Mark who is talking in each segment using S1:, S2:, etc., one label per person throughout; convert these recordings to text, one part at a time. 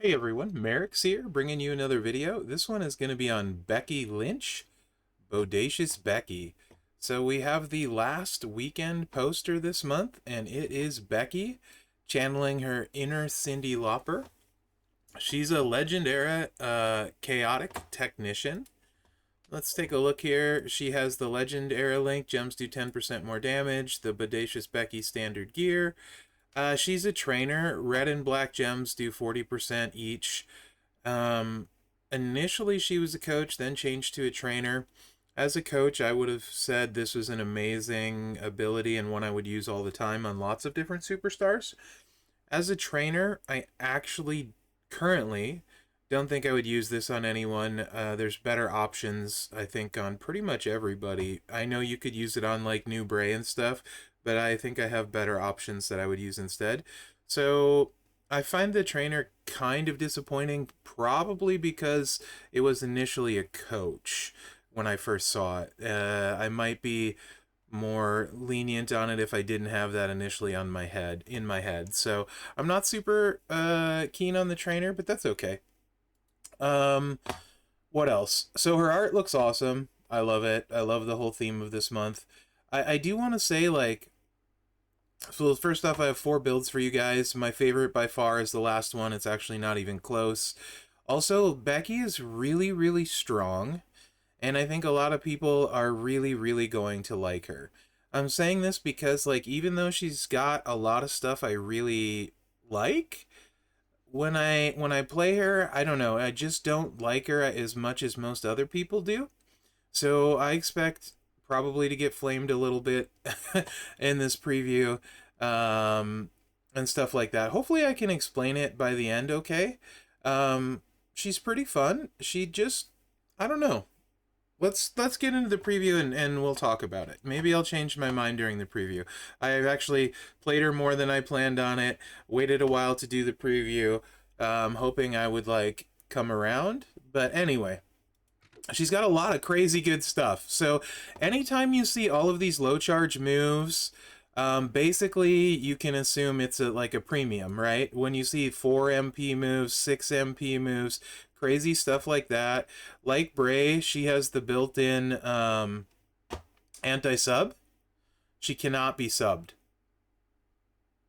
S1: Hey everyone, Mherex here, bringing you another video. This one is going to be on Becky Lynch, Bodacious Becky. So we have the last weekend poster this month, and it is Becky channeling her inner Cyndi Lauper. She's a Legend era chaotic technician. Let's take a look here. She has the Legend era link, gems do 10% more damage, the Bodacious Becky standard gear. She's a trainer. Red and black gems do 40% each. Um, Initially, she was a coach, then changed to a trainer. As a coach, I would have said this was an amazing ability and one I would use all the time on lots of different superstars. As a trainer, I actually currently don't think I would use this on anyone. There's better options, I think, on pretty much everybody. I know you could use it on like New Bray and stuff, but I think I have better options that I would use instead. So I find the trainer kind of disappointing, probably because it was initially a coach when I first saw it. I might be more lenient on it if I didn't have that initially on my head in my head. So I'm not super keen on the trainer, but that's okay. Um, what else? So her art looks awesome. I love it. I love the whole theme of this month. I do want to say, like, so first off, I have 4 builds for you guys. My favorite by far is the last one. It's actually not even close. Also, Becky is really, really strong, and I think a lot of people are really, really going to like her. I'm saying this because, like, even though she's got a lot of stuff I really like, when I play her, I don't know, I just don't like her as much as most other people do. So I expect probably to get flamed a little bit in this preview, um, and stuff like that. Hopefully I can explain it by the end okay. She's pretty fun. She just, I don't know. Let's get into the preview and we'll talk about it. Maybe I'll change my mind during the preview. I've actually played her more than I planned on it. Waited a while to do the preview, hoping I would like come around. But anyway, she's got a lot of crazy good stuff. So anytime you see all of these low charge moves, basically you can assume it's like a premium, right? When you see 4 MP moves, 6 MP moves, crazy stuff like that. Like Bray, she has the built-in anti-sub. She cannot be subbed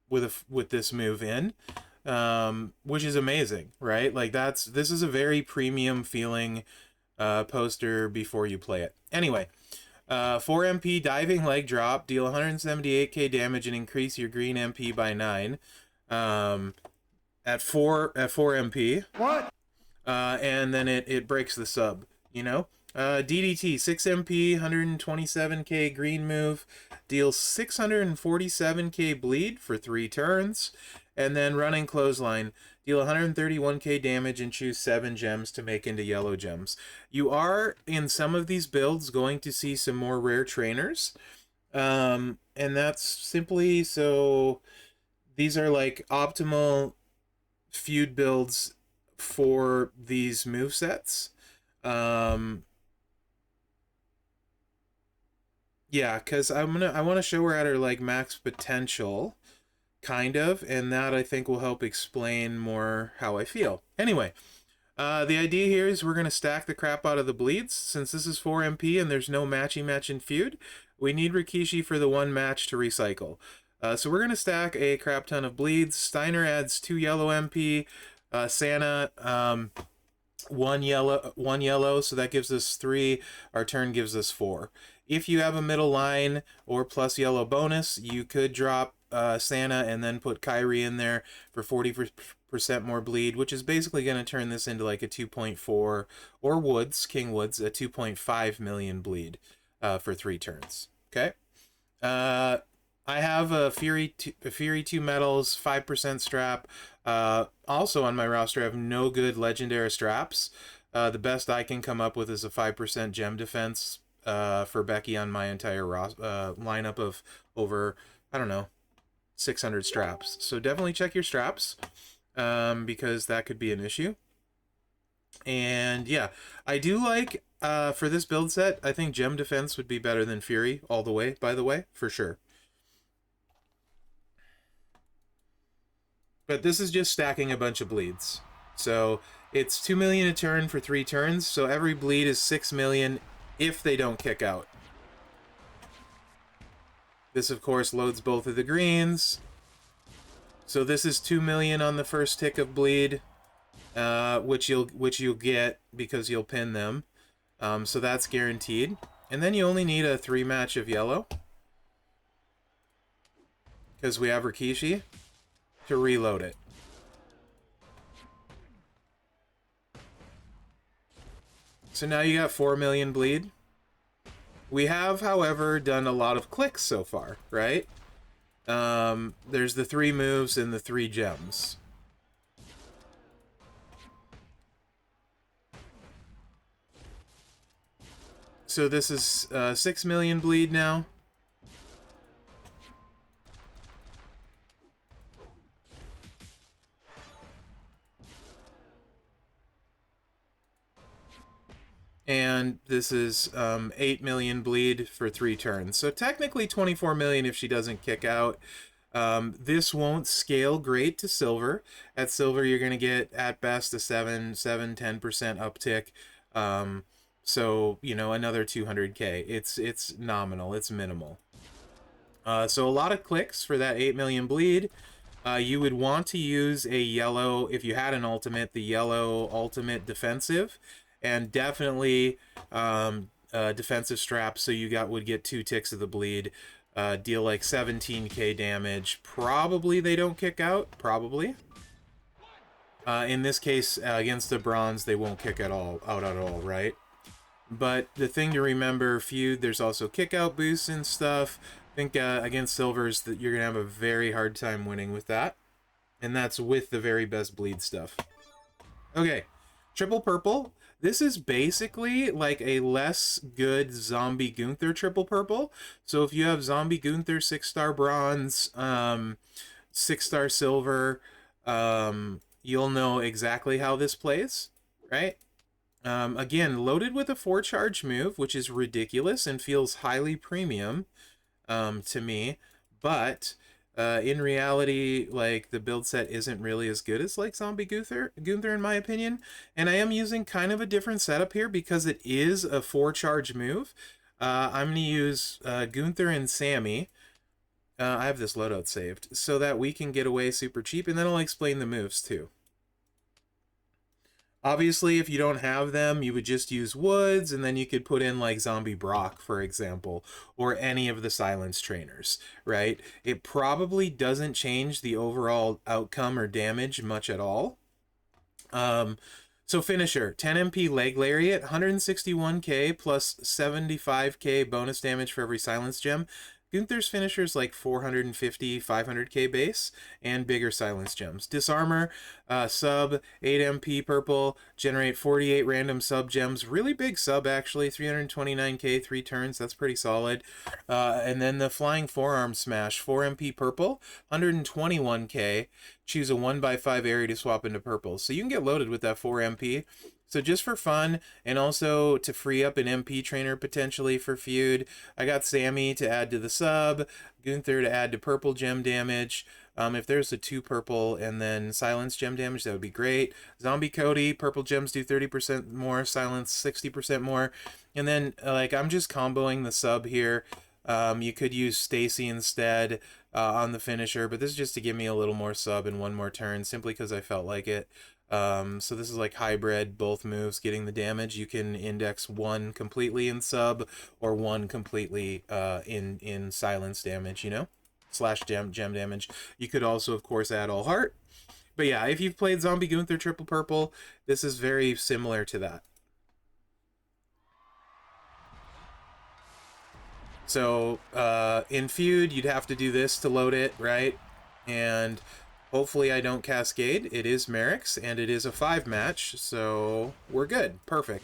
S1: with this move in, which is amazing, right? Like this is a very premium feeling poster before you play it. Anyway, 4 MP diving leg drop, deal 178k damage and increase your green MP by 9. At 4 MP. What? And then it breaks the sub, you know? DDT, 6 MP, 127k green move, deals 647k bleed for 3 turns, and then running clothesline, deal 131k damage and choose 7 gems to make into yellow gems. You are, in some of these builds, going to see some more rare trainers, and that's simply so these are like optimal feud builds for these movesets. Yeah, because I want to show her at her like max potential, kind of, and that I think will help explain more how I feel. Anyway, the idea here is we're gonna stack the crap out of the bleeds. Since this is 4 MP and there's no matchy match in feud, we need Rikishi for the 1 match to recycle. So we're gonna stack a crap ton of bleeds. Steiner adds 2 yellow MP. Santa, 1 yellow, so that gives us 3. Our turn gives us 4. If you have a middle line or plus yellow bonus, you could drop Santa and then put Kyrie in there for 40% more bleed, which is basically going to turn this into like a 2.4, or Woods, King Woods, a 2.5 million bleed for 3 turns. Okay. I have a Fury 2 metals, 5% strap. Also on my roster, I have no good legendary straps. The best I can come up with is a 5% gem defense for Becky on my entire lineup of over, I don't know, 600 straps. So definitely check your straps, because that could be an issue. And yeah, I do like, for this build set, I think gem defense would be better than Fury all the way, by the way, for sure. But this is just stacking a bunch of bleeds. So it's 2 million a turn for 3 turns, so every bleed is 6 million if they don't kick out. This, of course, loads both of the greens. So this is 2 million on the first tick of bleed, which you'll get because you'll pin them. So that's guaranteed. And then you only need a 3 match of yellow, because we have Rikishi, to reload it. So now you got 4 million bleed. We have, however, done a lot of clicks so far, right? There's the 3 moves and the 3 gems. So this is 6 million bleed now. And this is 8 million bleed for 3 turns. So technically 24 million if she doesn't kick out. This won't scale great to silver. At silver, you're going to get, at best, a 10% uptick. So, you know, another 200k. It's nominal. It's minimal. So a lot of clicks for that 8 million bleed. You would want to use a yellow, if you had an ultimate, the yellow ultimate defensive. And definitely defensive strap, so you would get 2 ticks of the bleed. Deal like 17k damage. Probably they don't kick out. Probably. In this case, against the bronze, they won't kick out at all, right? But the thing to remember, feud, there's also kick out boosts and stuff. I think against silvers, that you're gonna have a very hard time winning with that, and that's with the very best bleed stuff. Okay, triple purple. This is basically like a less good Zombie Gunther triple purple. So if you have Zombie Gunther 6-star bronze, 6-star silver, you'll know exactly how this plays, right? Again, loaded with a 4-charge move, which is ridiculous and feels highly premium to me. But in reality, like, the build set isn't really as good as like Zombie Gunther in my opinion. And I am using kind of a different setup here because it is a 4-charge move. I'm going to use Gunther and Sammy. I have this loadout saved so that we can get away super cheap, and then I'll explain the moves too. Obviously, if you don't have them, you would just use Woods, and then you could put in like Zombie Brock, for example, or any of the Silence Trainers, right? It probably doesn't change the overall outcome or damage much at all. So finisher, 10 MP leg lariat, 161k plus 75k bonus damage for every silence gem. Gunther's finisher is like 450, 500k base, and bigger silence gems. Disarmor, sub, 8 MP purple, generate 48 random sub gems. Really big sub, actually, 329k, 3 turns, that's pretty solid. And then the Flying Forearm Smash, 4 MP purple, 121k. Choose a 1x5 area to swap into purple. So you can get loaded with that 4 MP. So just for fun, and also to free up an MP trainer potentially for feud, I got Sammy to add to the sub, Gunther to add to purple gem damage. If there's a 2 purple and then silence gem damage, that would be great. Zombie Cody, purple gems do 30% more, silence 60% more. And then, like, I'm just comboing the sub here. You could use Stacy instead on the finisher, but this is just to give me a little more sub and 1 more turn, simply because I felt like it. So this is like hybrid, both moves getting the damage. You can index 1 completely in sub or 1 completely in silence damage, you know, slash gem damage. You could also, of course, add all heart. But yeah, if you've played Zombie Gunther triple purple, this is very similar to that. So in feud, you'd have to do this to load it, right? And hopefully I don't cascade. It is Mherex, and it is a 5 match, so we're good. Perfect.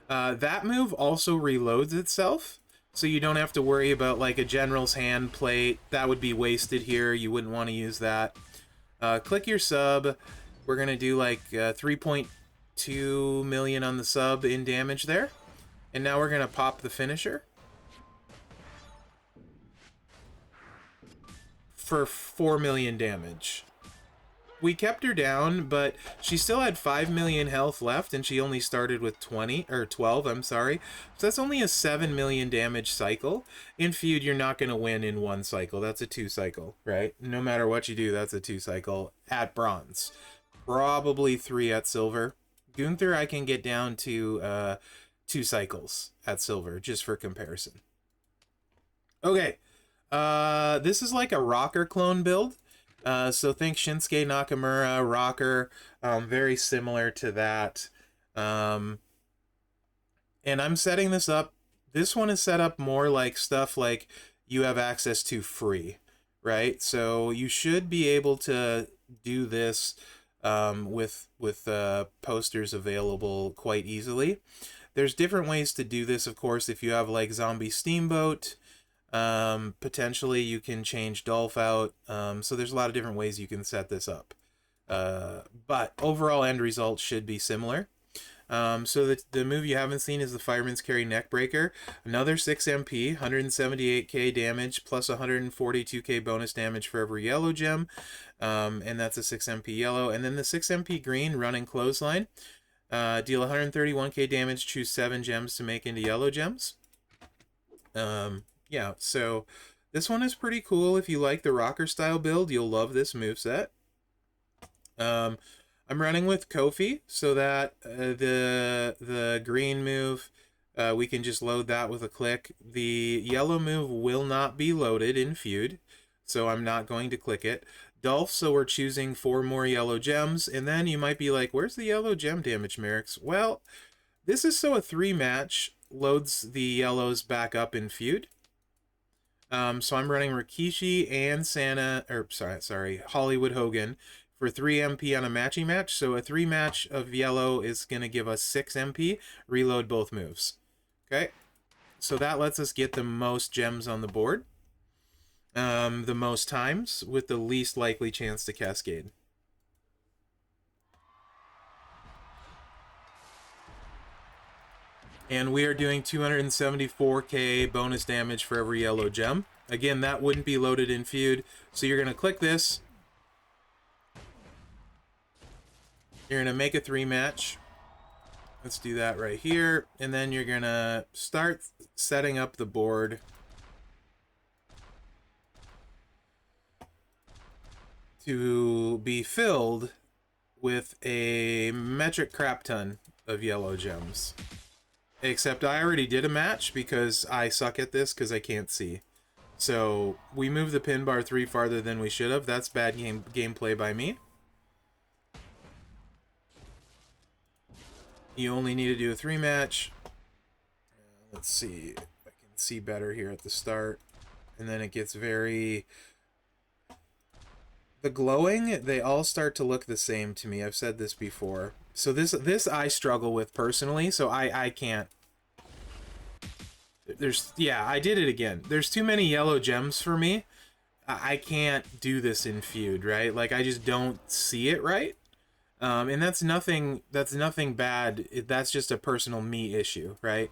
S1: That move also reloads itself, so you don't have to worry about like a general's hand plate. That would be wasted here. You wouldn't want to use that. Click your sub. We're going to do like 3.2 million on the sub in damage there. And now we're going to pop the finisher for 4 million damage. we kept her down, but she still had 5 million health left, and she only started with 20, or 12, I'm sorry. So that's only a 7 million damage cycle. In Feud, you're not going to win in one cycle. That's a 2 cycle, right? No matter what you do, that's a 2 cycle at bronze. Probably 3 at silver. Gunther, I can get down to 2 cycles at silver, just for comparison. Okay, this is like a rocker clone build. So think Shinsuke Nakamura, rocker, very similar to that. And I'm setting this up. This one is set up more like stuff like you have access to free, right? So you should be able to do this with posters available quite easily. There's different ways to do this, of course. If you have like Zombie Steamboat, potentially you can change Dolph out. So there's a lot of different ways you can set this up. But overall end result should be similar. So the move you haven't seen is the Fireman's Carry Neckbreaker. Another 6 MP, 178k damage, plus 142k bonus damage for every yellow gem. And that's a 6 MP yellow. And then the 6 MP green Running Clothesline. Deal 131k damage, choose 7 gems to make into yellow gems. Yeah, so this one is pretty cool. If you like the rocker style build, you'll love this moveset. I'm running with Kofi, so that the green move, we can just load that with a click. The yellow move will not be loaded in Feud, so I'm not going to click it. Dolph, so we're choosing 4 more yellow gems, and then you might be like, where's the yellow gem damage, Mherex? Well, this is so a 3 match loads the yellows back up in Feud. So I'm running Rikishi and Hollywood Hogan for 3 MP on a matching match. So a 3 match of yellow is going to give us 6 MP. Reload both moves. Okay. So that lets us get the most gems on the board. The most times with the least likely chance to cascade. And we are doing 274k bonus damage for every yellow gem. Again, that wouldn't be loaded in Feud. So you're going to click this. You're going to make a 3 match. Let's do that right here. And then you're going to start setting up the board. To be filled with a metric crap ton of yellow gems. Except I already did a match because I suck at this because I can't see. So we moved the pin bar 3 farther than we should have. That's bad gameplay by me. You only need to do a 3 match. Let's see. I can see better here at the start. And then it gets very... The glowing, they all start to look the same to me. I've said this before. So this I struggle with personally, so I can't. Yeah, I did it again. There's too many yellow gems for me. I can't do this in Feud, right? Like, I just don't see it right. And that's nothing bad. That's just a personal me issue, right?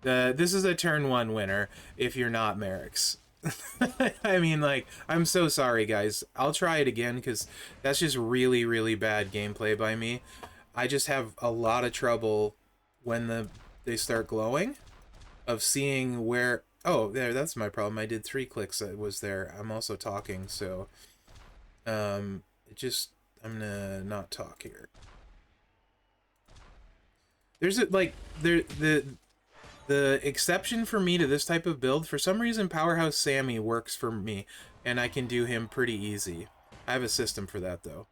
S1: This is a turn 1 winner if you're not Mherex. I mean, like, I'm so sorry, guys. I'll try it again because that's just really, really bad gameplay by me. I just have a lot of trouble when they start glowing of seeing where... Oh, that's my problem. I did 3 clicks. It was there. I'm also talking, so... I'm gonna not talk here. There's the exception for me to this type of build, for some reason Powerhouse Sammy works for me, and I can do him pretty easy. I have a system for that, though.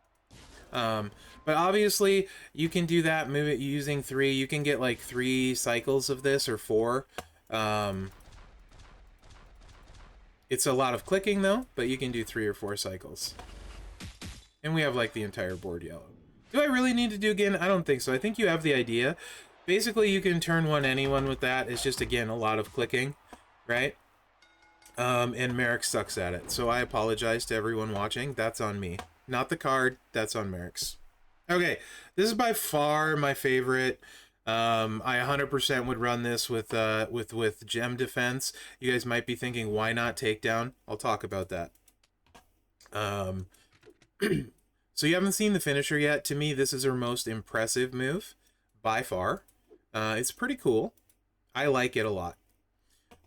S1: But obviously, you can do that, move it using 3. You can get like 3 cycles of this, or 4. It's a lot of clicking, though, but you can do 3 or 4 cycles. And we have like the entire board yellow. Do I really need to do again? I don't think so. I think you have the idea. Basically, you can turn 1 anyone with that. It's just, again, a lot of clicking, right? And Mherex sucks at it. So I apologize to everyone watching. That's on me. Not the card. That's on Mherex. Okay, this is by far my favorite. I 100% would run this with gem defense. You guys might be thinking, why not takedown? I'll talk about that. So you haven't seen the finisher yet. To me, this is her most impressive move by far. It's pretty cool. I like it a lot.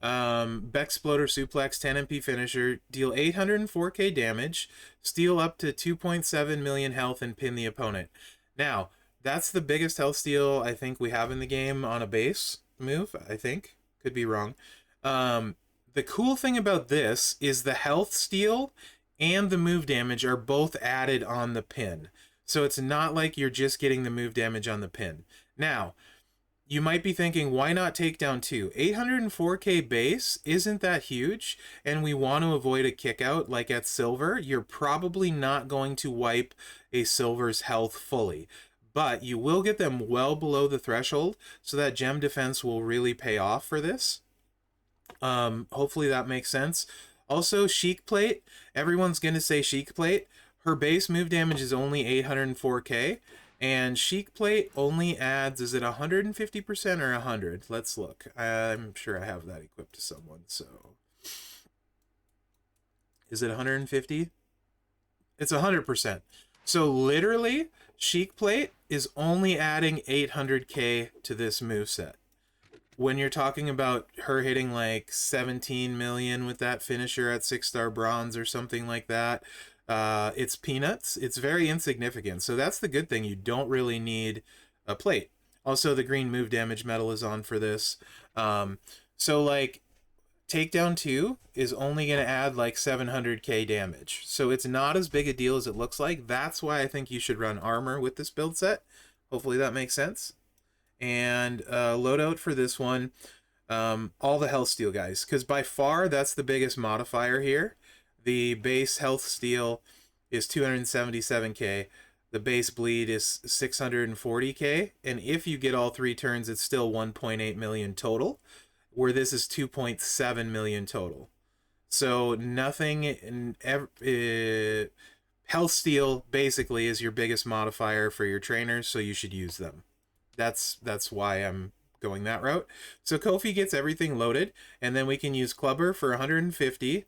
S1: Bexploder Suplex 10 MP finisher, deal 804k damage, steal up to 2.7 million health, and pin the opponent. Now, that's the biggest health steal I think we have in the game on a base move, I think. Could be wrong. The cool thing about this is the health steal and the move damage are both added on the pin. So it's not like you're just getting the move damage on the pin. Now, you might be thinking, why not takedown 2? 804k base isn't that huge, and we want to avoid a kick out like at silver. You're probably not going to wipe a silver's health fully, but you will get them well below the threshold, so that gem defense will really pay off for this. Hopefully that makes sense. Also, Chic Plate. Everyone's going to say Chic Plate. Her base move damage is only 804k. And Chic Plate only adds, is it 150% or 100? Let's look. I'm sure I have that equipped to someone, so. Is it 150? It's 100%. So literally, Chic Plate is only adding 800k to this moveset. When you're talking about her hitting like 17 million with that finisher at 6-star bronze or something like that, it's peanuts. It's very insignificant. So that's the good thing. You don't really need a plate. Also, the green move damage medal is on for this. So like takedown 2 is only going to add like 700k damage. So it's not as big a deal as it looks like. That's why I think you should run armor with this build set. Hopefully that makes sense. And loadout for this one, all the health steal guys, because by far that's the biggest modifier here. The base health steal is 277k, the base bleed is 640k, and if you get all 3 turns, it's still 1.8 million total, where this is 2.7 million total. So nothing, health steal basically is your biggest modifier for your trainers, so you should use them. That's why I'm going that route. So Kofi gets everything loaded, and then we can use Clubber for 150,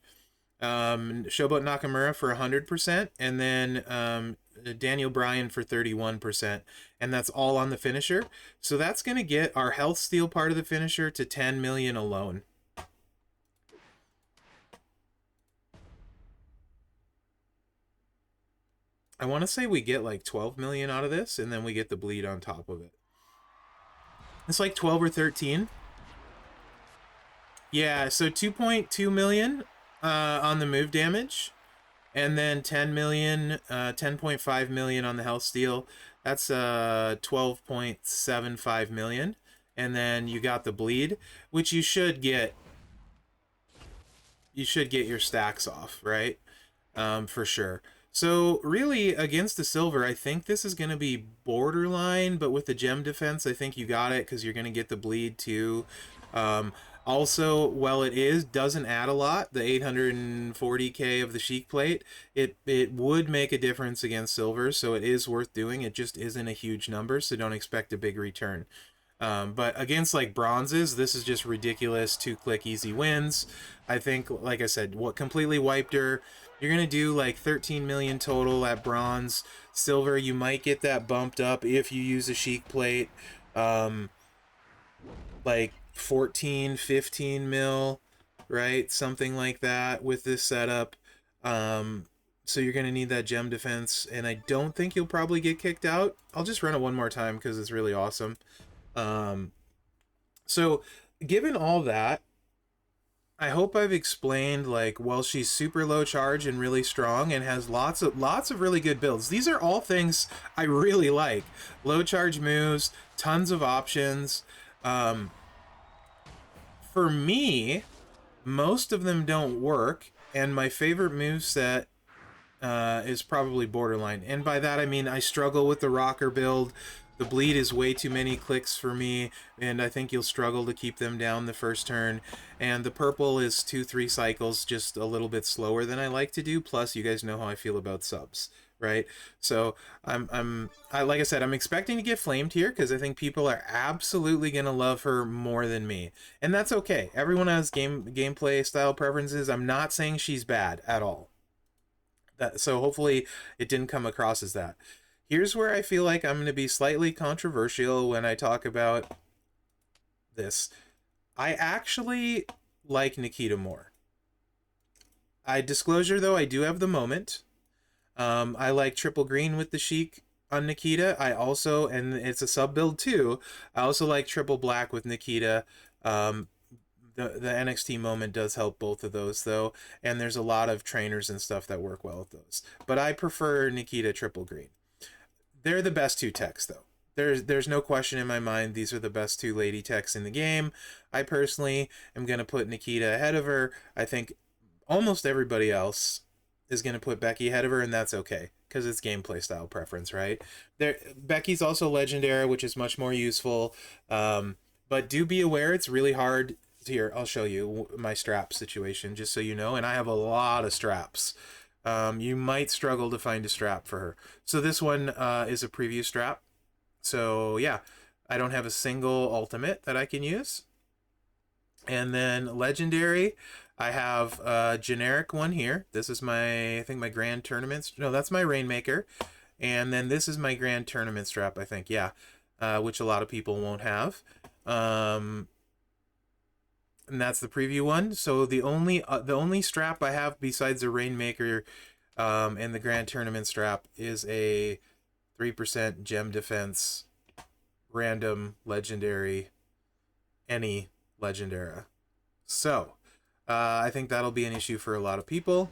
S1: Showboat Nakamura for 100%, and then Daniel Bryan for 31%, and that's all on the finisher. So that's going to get our health steal part of the finisher to 10 million alone. I want to say we get like 12 million out of this, and then we get the bleed on top of it. It's like 12 or 13. Yeah, so 2.2 million on the move damage, and then 10 million, 10.5 million on the health steal. That's 12.75 million. And then you got the bleed, which you should get. You should get your stacks off, right? For sure. So really, against the silver, I think this is going to be borderline, but with the gem defense, I think you got it because you're going to get the bleed too. Also, while it doesn't add a lot, the 840k of the Chic Plate, it would make a difference against silver, so it is worth doing. It just isn't a huge number, so don't expect a big return. But against like bronzes, this is just ridiculous. 2-click easy wins. I think, like I said, what completely wiped her. You're going to do like 13 million total at bronze. Silver, you might get that bumped up if you use a Chic Plate. Like 14, 15 mil, right? Something like that with this setup. So you're going to need that gem defense, and I don't think you'll probably get kicked out. I'll just run it one more time because it's really awesome. So given all that, I hope I've explained, like, well, she's super low charge and really strong and has lots of really good builds. These are all things I really like. Low charge moves, tons of options. For me, most of them don't work, and my favorite moveset is probably borderline. And by that I mean I struggle with the rocker build. The bleed is way too many clicks for me, and I think you'll struggle to keep them down the first turn. And the purple is 2-3 cycles, just a little bit slower than I like to do. Plus, you guys know how I feel about subs, right? So like I said, I'm expecting to get flamed here because I think people are absolutely gonna love her more than me, and that's okay. Everyone has gameplay style preferences. I'm not saying she's bad at all, So hopefully it didn't come across as that. Here's where I feel like I'm going to be slightly controversial when I talk about this. I actually like Nikita more. Disclosure though, I do have the moment. I like triple green with the chic on Nikita. I also, and it's a sub build too, I also like triple black with Nikita. Um, the NXT moment does help both of those though, and there's a lot of trainers and stuff that work well with those. But I prefer Nikita triple green. They're the best two techs though. There's no question in my mind these are the best two lady techs in the game. I personally am going to put Nikita ahead of her. I think almost everybody else is going to put Becky ahead of her, and that's okay because it's gameplay style preference, right? Becky's also legendary, which is much more useful, but do be aware it's really hard. Here, I'll show you my strap situation just so you know, and I have a lot of straps. You might struggle to find a strap for her. So this one is a preview strap. So yeah, I don't have a single ultimate that I can use. And then legendary, I have a generic one here. This is my, I think my grand tournaments. No, that's my Rainmaker. And then this is my grand tournament strap, I think. Yeah, which a lot of people won't have. And that's the preview one. So the only strap I have besides the Rainmaker and the grand tournament strap is a 3% gem defense random legendary any legendara. So I think that'll be an issue for a lot of people.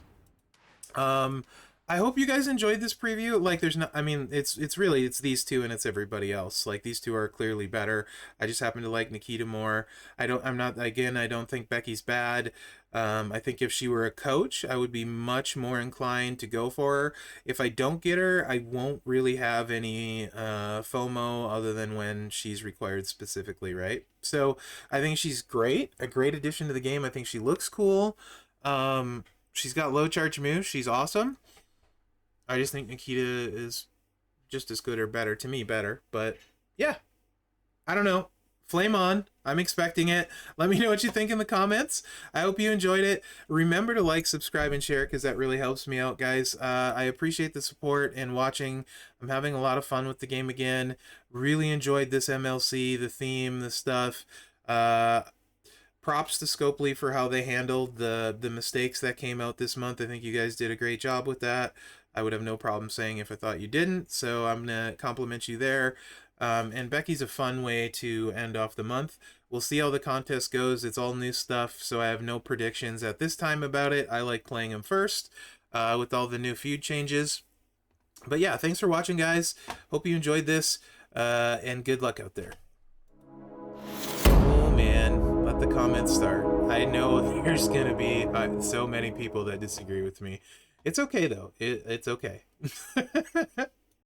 S1: I hope you guys enjoyed this preview. Like, there's no, I mean, it's these two and it's everybody else. Like, these two are clearly better. I just happen to like Nikita more. I don't think Becky's bad. I think if she were a coach, I would be much more inclined to go for her. If I don't get her, I won't really have any FOMO other than when she's required specifically, right? So I think she's great, a great addition to the game. I think she looks cool. She's got low charge moves. She's awesome. I just think Nikita is just as good or better, to me better. But yeah, I don't know. Flame on. I'm expecting it. Let me know what you think in the comments. I hope you enjoyed it. Remember to like, subscribe, and share because that really helps me out, guys. I appreciate the support and watching. I'm having a lot of fun with the game again. Really enjoyed this MLC, the theme, the stuff. Props to Scopely for how they handled the mistakes that came out this month. I think you guys did a great job with that. I would have no problem saying if I thought you didn't, so I'm going to compliment you there. And Becky's a fun way to end off the month. We'll see how the contest goes. It's all new stuff, so I have no predictions at this time about it. I like playing them first with all the new feud changes. But yeah, thanks for watching, guys. Hope you enjoyed this, and good luck out there. Oh, man. Let the comments start. I know there's going to be so many people that disagree with me. It's okay, though. It's okay.